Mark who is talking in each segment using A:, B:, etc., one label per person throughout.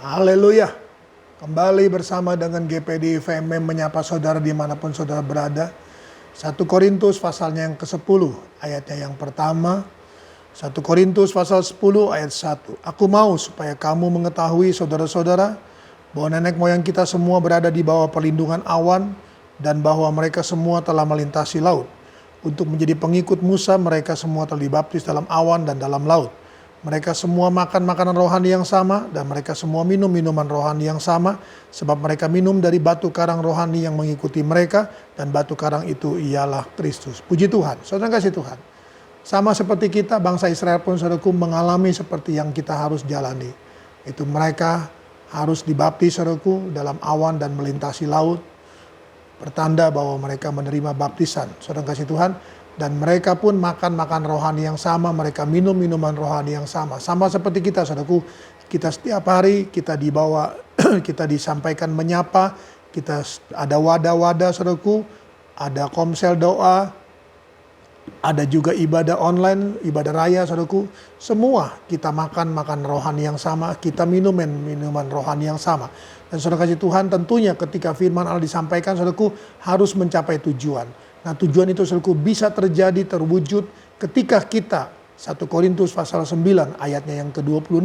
A: Haleluya. Kembali bersama dengan GPD FMM menyapa saudara dimanapun saudara berada. 1 Korintus pasalnya yang ke-10 ayatnya yang pertama. 1 Korintus pasal 10 ayat 1. Aku mau supaya kamu mengetahui saudara-saudara bahwa nenek moyang kita semua berada di bawah perlindungan awan dan bahwa mereka semua telah melintasi laut. Untuk menjadi pengikut Musa mereka semua telah dibaptis dalam awan dan dalam laut. Mereka semua makan makanan rohani yang sama dan mereka semua minum minuman rohani yang sama sebab mereka minum dari batu karang rohani yang mengikuti mereka dan batu karang itu ialah Kristus. Puji Tuhan, saudara kasih Tuhan. Sama seperti kita, bangsa Israel pun saudaraku mengalami seperti yang kita harus jalani. Itu mereka harus dibaptis saudaraku dalam awan dan melintasi laut. Pertanda bahwa mereka menerima baptisan, saudara kasih Tuhan. Dan mereka pun makan rohani yang sama, mereka minum minuman rohani yang sama. Sama seperti kita, saudaraku, kita setiap hari kita dibawa, kita disampaikan menyapa, kita ada wadah-wadah, saudaraku, ada komsel doa, ada juga ibadah online, ibadah raya, saudaraku. Semua kita makan rohani yang sama, kita minum minuman rohani yang sama. Dan saudara kasih Tuhan, tentunya ketika firman Allah disampaikan, saudaraku, harus mencapai tujuan. Nah, tujuan itu saudaraku bisa terjadi, terwujud ketika kita 1 Korintus pasal 9 ayatnya yang ke-26.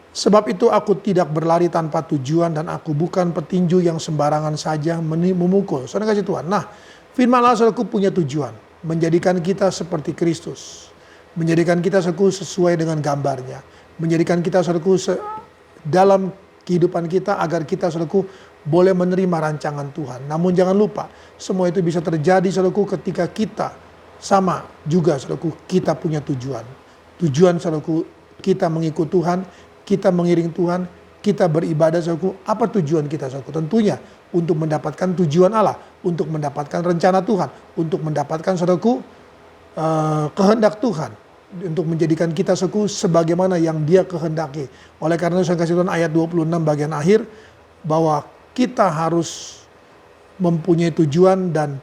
A: Sebab itu aku tidak berlari tanpa tujuan dan aku bukan petinju yang sembarangan saja memukul. Saudara kasih Tuhan. Nah, firman Allah saudaraku punya tujuan. Menjadikan kita seperti Kristus. Menjadikan kita saudaraku sesuai dengan gambarnya. Menjadikan kita saudaraku dalam kehidupan kita agar kita saudaraku boleh menerima rancangan Tuhan. Namun jangan lupa, semua itu bisa terjadi saudaraku ketika kita sama juga saudaraku, kita punya tujuan. Tujuan saudaraku, kita mengikut Tuhan, kita mengiring Tuhan, kita beribadah saudaraku. Apa tujuan kita saudaraku? Tentunya untuk mendapatkan tujuan Allah, untuk mendapatkan rencana Tuhan, untuk mendapatkan saudaraku kehendak Tuhan, untuk menjadikan kita saudaraku sebagaimana yang Dia kehendaki. Oleh karena itu saya kasih Tuhan ayat 26 bagian akhir bahwa kita harus mempunyai tujuan dan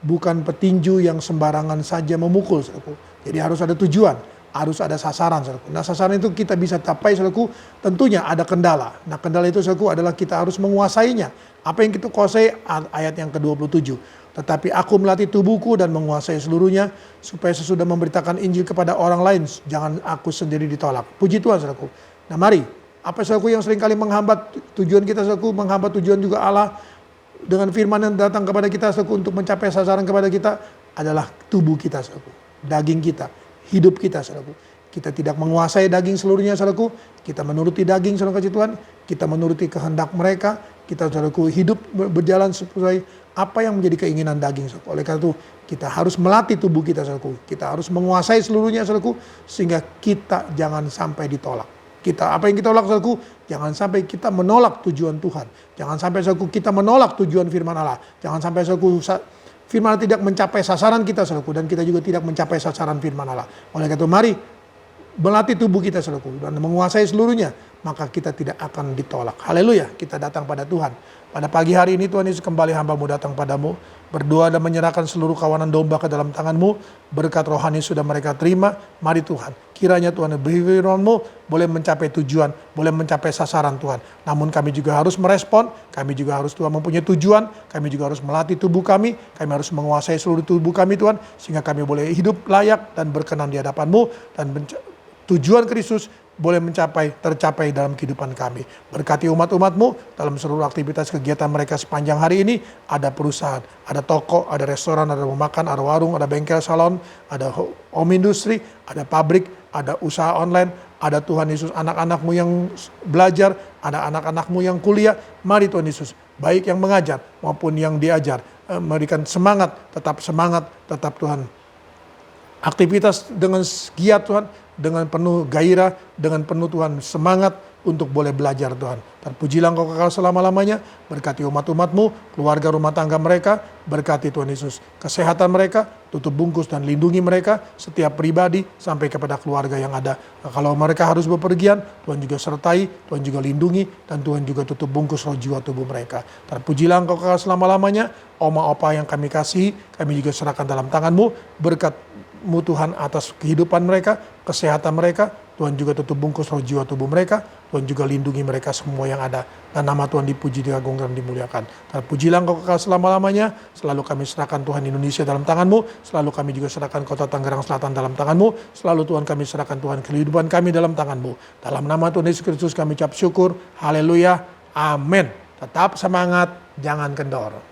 A: bukan petinju yang sembarangan saja memukul, saudaraku. Jadi harus ada tujuan, harus ada sasaran, saudaraku. Nah, sasaran itu kita bisa capai, saudaraku, tentunya ada kendala. Nah, kendala itu, saudaraku, adalah kita harus menguasainya. Apa yang kita kuasai? Ayat yang ke-27. Tetapi aku melatih tubuhku dan menguasai seluruhnya, supaya sesudah memberitakan Injil kepada orang lain, jangan aku sendiri ditolak. Puji Tuhan, saudaraku. Nah, mari. Apa saudaraku yang seringkali menghambat tujuan kita, saudaraku, menghambat tujuan juga Allah dengan firman yang datang kepada kita, saudaraku, untuk mencapai sasaran kepada kita adalah tubuh kita, saudaraku, daging kita, hidup kita, saudaraku. Kita tidak menguasai daging seluruhnya, saudaraku. Kita menuruti daging, saudara kasih Tuhan. Kita menuruti kehendak mereka. Kita, saudaraku, hidup berjalan sesuai apa yang menjadi keinginan daging, saudaraku. Oleh karena itu kita harus melatih tubuh kita, saudaraku. Kita harus menguasai seluruhnya, saudaraku, sehingga kita jangan sampai ditolak. Apa yang kita tolak, saudaraku, jangan sampai kita menolak tujuan Tuhan. Jangan sampai, saudaraku, kita menolak tujuan firman Allah. Jangan sampai, saudaraku, firman Allah tidak mencapai sasaran kita, saudaraku, dan kita juga tidak mencapai sasaran firman Allah. Oleh karena itu mari melatih tubuh kita, saudaraku, dan menguasai seluruhnya, maka kita tidak akan ditolak. Haleluya, kita datang pada Tuhan. Pada pagi hari ini Tuhan Yesus, kembali hamba-Mu datang padamu, berdoa dan menyerahkan seluruh kawanan domba ke dalam tangan-Mu. Berkat rohani sudah mereka terima. Mari Tuhan, kiranya Tuhan beri firman-Mu boleh mencapai tujuan, boleh mencapai sasaran Tuhan. Namun kami juga harus merespon, kami juga harus Tuhan mempunyai tujuan, kami juga harus melatih tubuh kami harus menguasai seluruh tubuh kami Tuhan, sehingga kami boleh hidup layak dan berkenan di hadapan-Mu, dan tujuan Kristus boleh tercapai dalam kehidupan kami. Berkati umat-umat-Mu dalam seluruh aktivitas kegiatan mereka sepanjang hari ini. Ada perusahaan, ada toko, ada restoran, ada rumah makan, ada warung, ada bengkel salon, ada home industry, ada pabrik, ada usaha online, ada Tuhan Yesus anak-anak-Mu yang belajar, ada anak-anak-Mu yang kuliah. Mari Tuhan Yesus, baik yang mengajar maupun yang diajar, memberikan semangat, tetap Tuhan. Aktivitas dengan giat Tuhan, dengan penuh gairah, dengan penuh Tuhan semangat untuk boleh belajar Tuhan. Terpujilah Engkau kekal selama-lamanya. Berkati umat-umat-Mu, keluarga rumah tangga mereka. Berkati Tuhan Yesus kesehatan mereka, tutup bungkus dan lindungi mereka, setiap pribadi sampai kepada keluarga yang ada. Nah, kalau mereka harus bepergian, Tuhan juga sertai, Tuhan juga lindungi, dan Tuhan juga tutup bungkus roh jiwa tubuh mereka. Terpujilah Engkau kekal selama-lamanya. Oma opa yang kami kasihi, kami juga serahkan dalam tangan-Mu. Berkat-Mu Tuhan atas kehidupan mereka, kesehatan mereka, Tuhan juga tutup bungkus roh jiwa tubuh mereka. Tuhan juga lindungi mereka semua yang ada. Dan nama Tuhan dipuji, diagungkan, dimuliakan. Dan pujilah Engkau kekal selama-lamanya. Selalu kami serahkan Tuhan Indonesia dalam tangan-Mu. Selalu kami juga serahkan kota Tangerang Selatan dalam tangan-Mu. Selalu Tuhan kami serahkan Tuhan kehidupan kami dalam tangan-Mu. Dalam nama Tuhan Yesus Kristus kami ucap syukur. Haleluya. Amin. Tetap semangat, jangan kendor.